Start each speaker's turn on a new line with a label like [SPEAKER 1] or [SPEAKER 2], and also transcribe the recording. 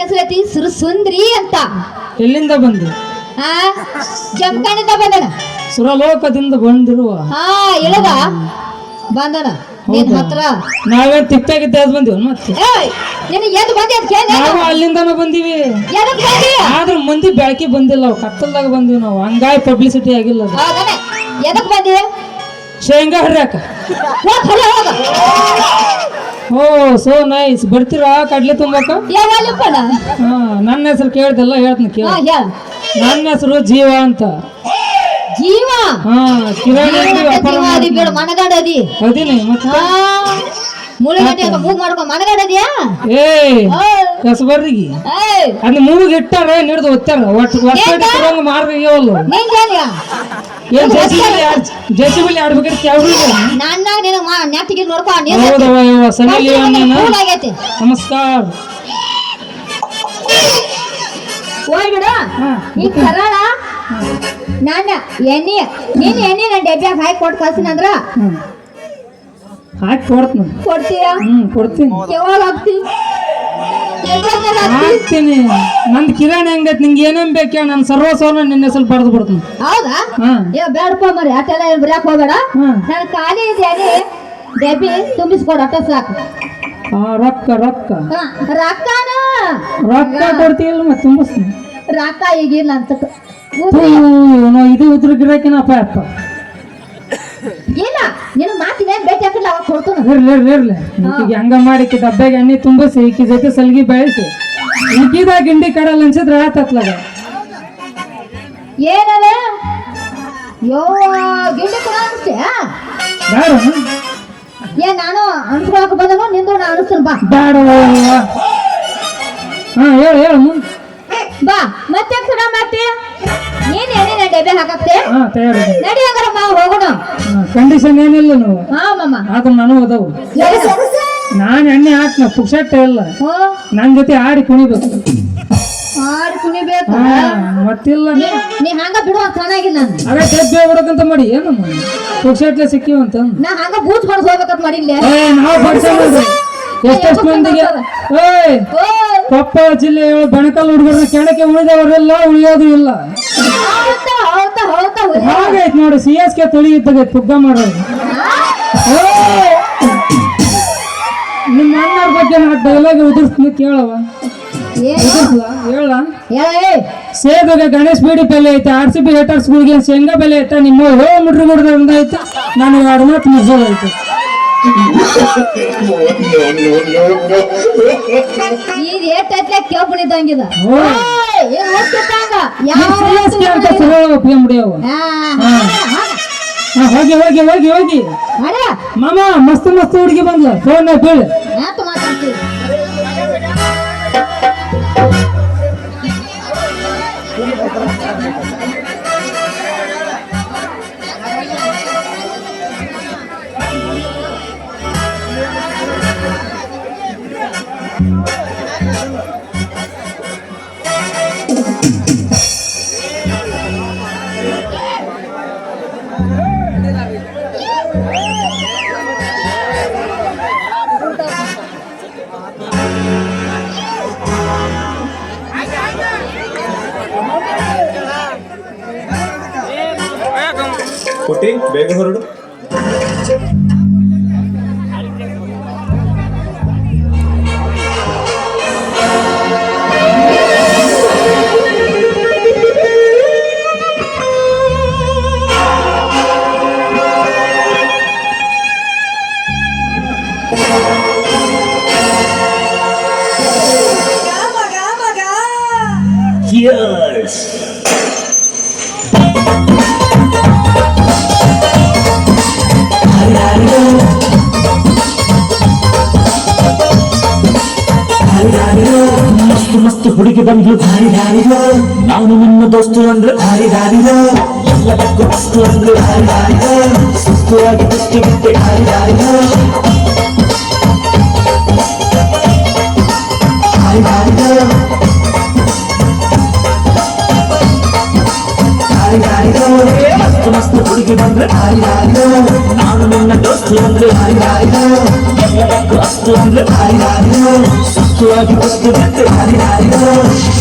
[SPEAKER 1] ಹೆಸರೈತಿ ಸುರಸುಂದ್ರಿ ಅಂತ.
[SPEAKER 2] ಎಲ್ಲಿಂದ ಬಂದು?
[SPEAKER 1] ಆ ಜಮಖಂಡಿಂದ ಬಂದನ.
[SPEAKER 2] ಸುರಲೋಕದಿಂದ ಬಂದಿರುವ
[SPEAKER 1] ಇಳದ ಬಂದನ ನಿನ್ ಹತ್ರ.
[SPEAKER 2] ನಾವೇ ತಿಪ್ಪಾಗಿದ್ದ ಬಂದಿವ ಮತ್ತೆ
[SPEAKER 1] ನಿನ್ನ ಎದ್ದು ಬಂದಿ ಅಂತ ಕೇಳಿ
[SPEAKER 2] ನಾವು ಅಲ್ಲಿಂದನೂ ಬಂದಿವಿ.
[SPEAKER 1] ಎದಕ್ ಬಂದಿ?
[SPEAKER 2] ಆದ್ರೆ ಮಂದಿ ಬೆಳಕಿ ಬಂದಿಲ್ಲ, ಕತ್ತಲ್ದಾಗ ಬಂದಿವಿ ನಾವು. ಹಂಗಾಗಿ ಪಬ್ಲಿಸಿಟಿ ಆಗಿಲ್ಲ.
[SPEAKER 1] ಹೌದನೆ ಎದಕ್ ಬಂದಿ?
[SPEAKER 2] ಶೇಂಗಾ ಹರ್ಯಾಕ. Oh so nice. ಬರ್ತೀರಾ ಕಡ್ಲೆ ತುಂಬಾಕ? ನನ್ನ ಹೆಸರು ಕೇಳ್ದಲ್ಲ, ಹೇಳ್ತೀನಿ ಕೇಳ. ನನ್ನ ಹೆಸರು ಜೀವ ಅಂತ.
[SPEAKER 1] ಜೀವ?
[SPEAKER 2] ಕಿರಾಣಿ
[SPEAKER 1] ಮನಗಡದಿ
[SPEAKER 2] ಅದಿನಿ ಮತ್ತೆ
[SPEAKER 1] ಮುಳುಗಡ್ಡೆ ಮೂಗ್ ಮಾಡ್ಕೊ ಮನಗಡದಿಯಾ?
[SPEAKER 2] ಏ ಕಸಬರ್ರಿಗೆ ಅದ್ ಮೂಗಿಗೆ ಇಟ್ಟಾರ ಹಿಡಿದು ಒತ್ತಾರ. ಒಟ್ಟು ಮಾರ್ಗವಲ್ಲ. ಏನ್ ಜೆಸಿಬಿ ಆಡ್ಬೇಕಾದ್ರೆ ಕೆಳಗೆ
[SPEAKER 1] ನನ್ನ ನೆಟ್ಟಿಗೆ ನೋಡ್ಕೊ.
[SPEAKER 2] ನಮಸ್ಕಾರ.
[SPEAKER 1] ಹೋಗ್ಬಿಡ ಈ ಕರಾಳ. ನಾನು ಎಣ್ಣೆ ನಾನು ಡಬ್ಬ್ಯಾಗ ಹಾಕಿ ಕೊಟ್ಟು ಕಳ್ಸಿನಂದ್ರ
[SPEAKER 2] ಹಾಕಿ ಕೊಡ್ತೀನಿ.
[SPEAKER 1] ಕೊಡ್ತೀಯಾ?
[SPEAKER 2] ಕೊಡ್ತೀನಿ.
[SPEAKER 1] ಯಾವಾಗ ಹಾಕ್ತೀನಿ?
[SPEAKER 2] ಹಾಕ್ತೀನಿ. ನಂದು ಕಿರಾಣಿ ಹೆಂಗೈತಿ, ನಿಂಗೆ ಏನೇನ್ ಬೇಕ ನಾನು ಸರ್ವಸ್ವನ ನಿನ್ನ ಹೆಸರು ಬರೆದು ಬಿಡ್ತೀನಿ.
[SPEAKER 1] ಹೌದಾ? ಬೇಡಪ್ಪ ಮರಿ ಅಟ್ಟೆಲ್ಲ ಬರಕ್ ಹೋಗ್ಬೇಡ. ನಾನು ಖಾಲಿ ಇದ್ದೇನೆ, ಡಬ್ಬಿ ತುಂಬಿಸ್ಕೊಡು ಅಟ್ಟ ಸಾಕು.
[SPEAKER 2] ರೊಕ್ಕ ರೊಕ್ಕ
[SPEAKER 1] ರೊಕ್ಕನ
[SPEAKER 2] ರೊಕ್ಕ ಕೊಡ್ತೀಯಲ್ಲ ಮತ್ತೆ ತುಂಬಿಸ್ತೀನಿ.
[SPEAKER 1] ರೊಕ್ಕ ಈಗಿಲ್ಲ ಅಂತ
[SPEAKER 2] ಇದು ಉದ್ರ ಗಿರಾಕಿನಪ್ಪ ಅಪ್ಪ.
[SPEAKER 1] ಇಲ್ಲ ನಿನ್ನ ಮಾತಿನ ಭೇಟಿ ಹಾಕಿಲ್ಲ ಅವಾಗ ಕೊಡ್ತಾನ.
[SPEAKER 2] ಇರ್ಲಿ ಈಗ ಹಂಗ ಮಾಡಿ ಡಬ್ಬಾಗ ಎಣ್ಣೆ ತುಂಬಿಸಿ ಈಕಿ ಜೊತೆ ಸಲ್ಗಿ ಬೆಳೆಸಿ ಈಗಿದಾಗ ಗಿಂಡಿ ಕಡಲ್ ಅನ್ಸಿದ್ರೆ ಆತತ್ಲಾಗ.
[SPEAKER 1] ಏನದ ಯೋ ಗಿಂಡಿ ಕಡ ಅನ್ಸ್ತೀಯ?
[SPEAKER 2] ಬೇಡ
[SPEAKER 1] ನಾನು ಅನ್ಸ್ಕೊಳಕ್ ಬಂದನು ನಿಂದು ನಾ ಅನಿಸ್ತೀನಿ. ಬಾ
[SPEAKER 2] ಬೇಡ. ಹೇಳು ಮುಂದೆ
[SPEAKER 1] ಬಾ. ಮತ್ತೆ ಸುಡ ಮಾಡ್ತೀಯ ನೀನ್ ಎಣ್ಣೆ ಡಬ್ಬೆ ಹಾಕತ್ತೆ ನಡಿ. ಹಂಗಾರ ಬಾ ಹೋಗೋಣ.
[SPEAKER 2] ಕಂಡೀಷನ್ ಏನಿಲ್ಲ ನಾವು.
[SPEAKER 1] ಮಾಮ
[SPEAKER 2] ಆದ್ರೆ ನಾನು ಅದಾವು. ನಾನ್ ಎಣ್ಣೆ ಹಾಕ್ನ ಪುಕ್ಷಟ್ಟ ಇಲ್ಲ. ನನ್ ಜೊತೆ ಆಡಿ ಕುಣಿಬೇಕು.
[SPEAKER 1] ಆಡಿ ಕುಣಿಬೇಕು
[SPEAKER 2] ಮತ್ತಿಲ್ಲ.
[SPEAKER 1] ನೀ ಹಂಗ ಬಿಡುವ ಚೆನ್ನಾಗಿಲ್ಲ.
[SPEAKER 2] ಅದೇ ಡಬ್ಬೆ ಬಿಡಕಂತ ಮಾಡಿ ಏನು ಪುಕ್ಷಟ್ಲೆ ಸಿಕ್ಕಿವಂತ
[SPEAKER 1] ನಾ ಹಂಗ ಬೂಚ್ ಹೊಡ್ಸ್ ಹೋಗ್ಬೇಕಂತ ಮಾಡಿಲ್ಲ.
[SPEAKER 2] ನಾವು ಎಷ್ಟೆಷ್ಟು ಮಂದಿಗೆ ಕೊಪ್ಪಳ ಜಿಲ್ಲೆ ಬಣಕಲ್ ಹುಡುಗರನ್ನ ಕೆಳಕ್ಕೆ ಉಳಿದವರೆಲ್ಲ ಉಳಿಯೋದು ಇಲ್ಲ. ಹಾಗೈತ್ ನೋಡಿ. CSK ತೊಳಿಯುತ್ತದೆ ಪುಗ್ಗ ಮಾಡೋದು. ನಿಮ್ಮ ಅಣ್ಣವ್ರ ಬಗ್ಗೆ ನಾ ಡೈಲಾಗ್ ಉದುರಿಸ್ತೀನಿ ಕೇಳವ. ಹೇಳ ಸೇಬೆಗೆ ಗಣೇಶ್ ಬೀಡಿ ಬೆಲೆ ಐತೆ. RCB ಹೇಟರ್ಸ್ಗಳಿಗೆ ಶೇಂಗಾ ಬೆಲೆ ಐತೆ. ನಿಮ್ಮ ಮುಡ್ರಿ ಮುಡ್ದ ಐತೆ. ನನಗೆ 2 ಮಾತು ಮುಗಿಸೋದೈತೆ.
[SPEAKER 1] ಈಗ ಏಟೈತ್ಲೆ ಕೇಳ್ಬಿಡಿದಂಗಿದ
[SPEAKER 2] ಹೋಗಿ ಹೋಗಿ ಹೋಗಿ ಹೋಗಿ ಮಾಮ ಮಸ್ತ್ ಮಸ್ತ್ ಹುಡುಗಿ ಬಂದ್ಲ. ಫೋನ್ ಬೀಳು.
[SPEAKER 3] ಕೊಟ್ಟಿ ಬೇಗ ಹೊರಡು. Yes.
[SPEAKER 4] ಮಸ್ತ್ ಮಸ್ತ್ ಹುಡುಗಿ ಬಂದ್ಲು. ನಾನು ನಿನ್ನ ದೋಸ್ತು ಅಂದ್ರೆ ಎಲ್ಲದಕ್ಕೂ ಮಸ್ತು ಅಂದ್ರೆ ಸುಸ್ತುವಾಗಿ ದೃಷ್ಟಿ ಬಿಟ್ಟೆ. ಮಸ್ತ್ ಮಸ್ತ್ ಹುಡುಗಿ ಬಂದ್ರೆ ನಾನು ನಿನ್ನ ದೋಸ್ತು ಅಂದ್ರೆ ಎಲ್ಲದಕ್ಕೂ ಅಷ್ಟು ಅಂದ್ರೆ ಸುಸ್ತುವಾಗಿ ಗೊತ್ತು ಬಿಟ್ಟು